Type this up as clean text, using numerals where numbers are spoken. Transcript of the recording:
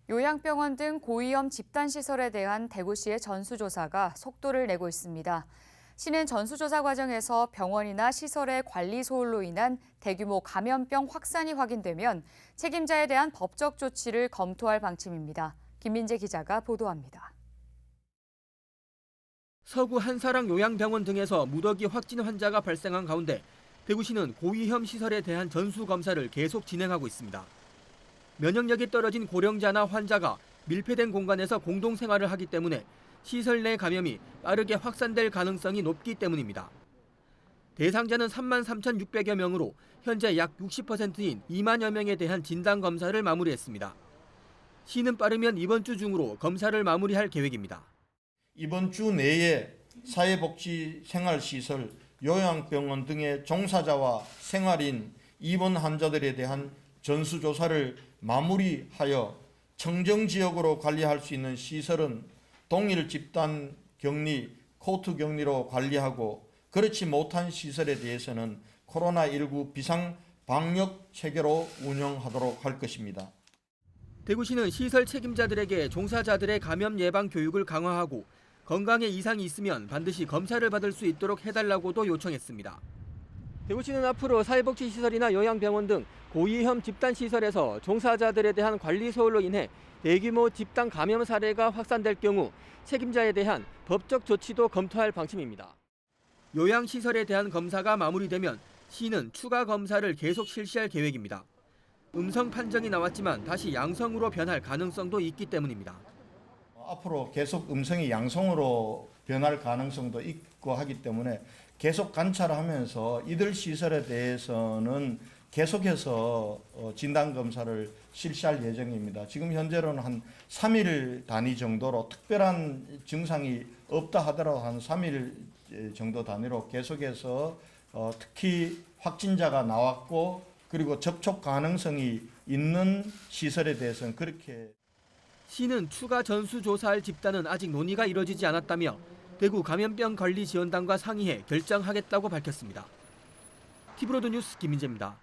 요양병원 등 고위험 집단시설에 대한 대구시의 전수조사가 속도를 내고 있습니다. 시는 전수조사 과정에서 병원이나 시설의 관리 소홀로 인한 대규모 감염병 확산이 확인되면 책임자에 대한 법적 조치를 검토할 방침입니다. 김민재 기자가 보도합니다. 서구 한사랑 요양병원 등에서 무더기 확진 환자가 발생한 가운데 대구시는 고위험 시설에 대한 전수검사를 계속 진행하고 있습니다. 면역력이 떨어진 고령자나 환자가 밀폐된 공간에서 공동생활을 하기 때문에 시설 내 감염이 빠르게 확산될 가능성이 높기 때문입니다. 대상자는 33,600여 명으로 현재 약 60%인 2만여 명에 대한 진단검사를 마무리했습니다. 시는 빠르면 이번 주 중으로 검사를 마무리할 계획입니다. 이번 주 내에 사회복지생활시설, 요양병원 등의 종사자와 생활인 입원 환자들에 대한 전수조사를 마무리하여 청정지역으로 관리할 수 있는 시설은 동일 집단 격리, 코트 격리로 관리하고 그렇지 못한 시설에 대해서는 코로나19 비상 방역 체계로 운영하도록 할 것입니다. 대구시는 시설 책임자들에게 종사자들의 감염 예방 교육을 강화하고 건강에 이상이 있으면 반드시 검사를 받을 수 있도록 해달라고도 요청했습니다. 대구시는 앞으로 사회복지시설이나 요양병원 등 고위험 집단시설에서 종사자들에 대한 관리 소홀로 인해 대규모 집단 감염 사례가 확산될 경우 책임자에 대한 법적 조치도 검토할 방침입니다. 요양시설에 대한 검사가 마무리되면 시는 추가 검사를 계속 실시할 계획입니다. 음성 판정이 나왔지만 다시 양성으로 변할 가능성도 있기 때문입니다. 앞으로 계속 음성이 양성으로 변할 가능성도 있고 하기 때문에 계속 관찰하면서 이들 시설에 대해서는 계속해서 진단검사를 실시할 예정입니다. 지금 현재로는 한 3일 단위 정도로 특별한 증상이 없다 하더라도 한 3일 정도 단위로 계속해서 특히 확진자가 나왔고 그리고 접촉 가능성이 있는 시설에 대해서는 그렇게 시는 추가 전수조사할 집단은 아직 논의가 이뤄지지 않았다며 대구 감염병 관리 지원단과 상의해 결정하겠다고 밝혔습니다. 티브로드 뉴스 김민재입니다.